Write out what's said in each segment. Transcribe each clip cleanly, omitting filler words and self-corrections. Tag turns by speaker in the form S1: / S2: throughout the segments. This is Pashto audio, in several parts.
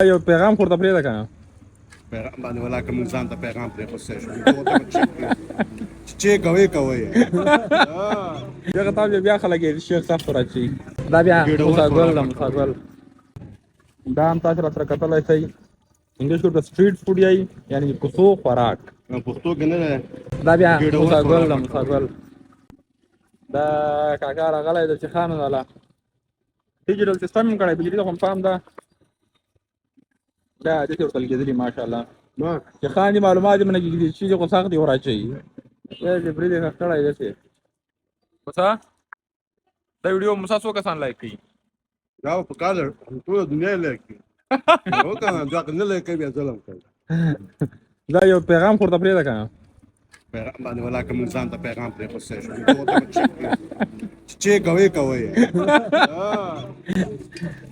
S1: یو پیغام خورته پرېږده که نه
S2: پیغام باندې ولا که موږ ځان ته پیغام پرېښودی شو چې کوئ
S1: دغه تا بیا خلک یې شیخ صاحب ته راچي دا بیا موساګل ده موساګل دا هم تاسو راسره کتلی شئ انګلیش ورته سټریټ فوډ یایي یعنې کوڅو خوراک
S2: پښتو کې نه دی
S1: دا بیا موساګل ده موساګل دا کاکا راغلی د چیخانو والا ډیجیټل سیسټم یې کړی بجلي ته خو پام ده دا داسې ورته لګېدلي ماشاءالله چې خان دي معلومات یې منه کېږدي چې خو سخت یې وراچوي چې برید یې کړی داسې موسا دا ویډیو موسا څو کسان لایک کوي
S2: دا په کار ټوله دنیا یې لایک کوي هو که نه دا که نه لایک کوي بیا ظلم کوي
S1: دا یو پیغام خورته پرېږده که نه
S2: پیغام باندې ولا که موږ ځان ته پیغام پرېښودی شو چې کوئ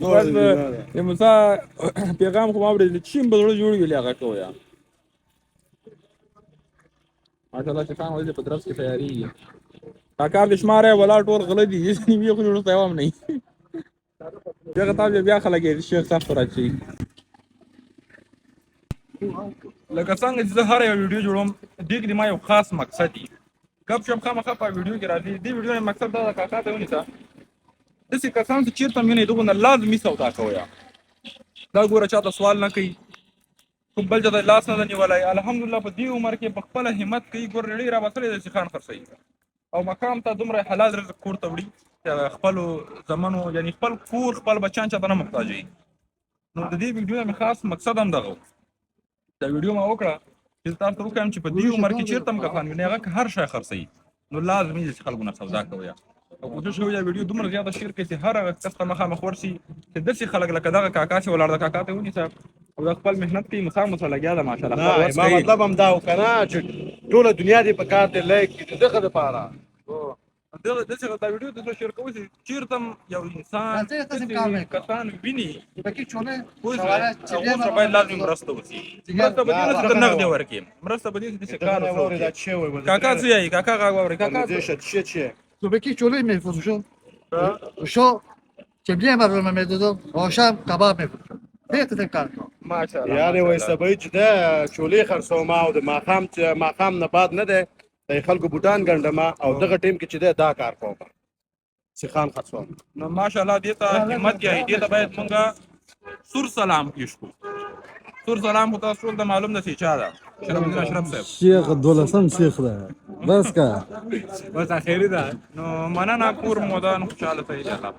S1: بس د موسی پیغام خو ما اورېدلی چیم به زړه جوړ وي هغه کویه ماشاءالله چې خان ولې په درس کې تیارېږي کاکا د شماره ولاړ ټول غله دي هېڅ نیمې خو وروسته یو هم نه وي دغه تا بیا خلک یې شیخ صاحب ته راچوي لکه څنګه چې زه هره یو ویډیو جوړوم دې کې د ما یو خاص مقصد وي ګپ شپ خامخا په ویډیو کې راځي دې ویډیو یې مقصد دا ده کاکا ته ونیسه داسې کسان چې چېرته هم وینئ دغو نه لازمي سودا کوئ دا ګوره چاته سوال نه کوي کوم بل چاته لاس نه ده نیولی الحمدلله په دې عمر کې په خپله همت کوي ګوره ډېرې راباسلې ده چې خان خرڅوي او مقام ته دومره حلال رزق کور ته وړي چې خپلو زمنو یعنې خپل کور خپل بچیان چاته نه محتاج وي نو د دې ویډیو مې خاص مقصد هم دغه و دا ویډیو ما وکړه چې تاسو ته وښیم چې په دې عمر کې چېرته هم کسان وینئ هغه که هر شی خرڅوي نو لازمي ده چې خلکو نه سودا کوئ او کوشش کوئ دا ویډیو دومره زیاته شیر کړئ چې هر هغه کس ته مخامخ ورشي چې داسې خلک لکه دغه کاکا چې ولاړ ده کاکا ته ونیسه او دا خپل محنت کوي مسا لګیا ده ماشاءالله
S2: ما مطلب هم دا و که نه چې ټوله دنیا دې په کار دی لایک کړي د دغه دپاره
S1: داسې دا ویډیو ته شیر کوئ چې چېرته هم یو انسان کسان ویني هغو سره باید لازمي مرسته وشي مرسته به دې نه چې ته نغدې ورکړې مرسته به دې چې کار وکړې کاکا څه یایي کاکا غږ واورئ کاکا
S3: تو به کی جلوی میفروشم شو که بیه برنامه میدادم آشم کباب میفروشم بهترین کار کنم
S1: ماشاءالله
S2: یعنې وایي سبایي چې ده چولې خرڅوم او د ماښام نه بعد نه دی د خلکو بوټان ګنډم او دغه ټیم کې چې دی دا کار کوم سیخان خرڅوم
S1: نو ماشاءالله دې ته همت یایي دې ته باید مونږ سور سلام پیش کړو سور سلام خو تاسو ټول ته معلوم ده چې چا ده شرف الدین اشرف صاحب
S4: شیخ دولسم شیخ ده بس که
S1: بس اخیری ده نو مننه کور مودان خوشحاله صحیح دی الله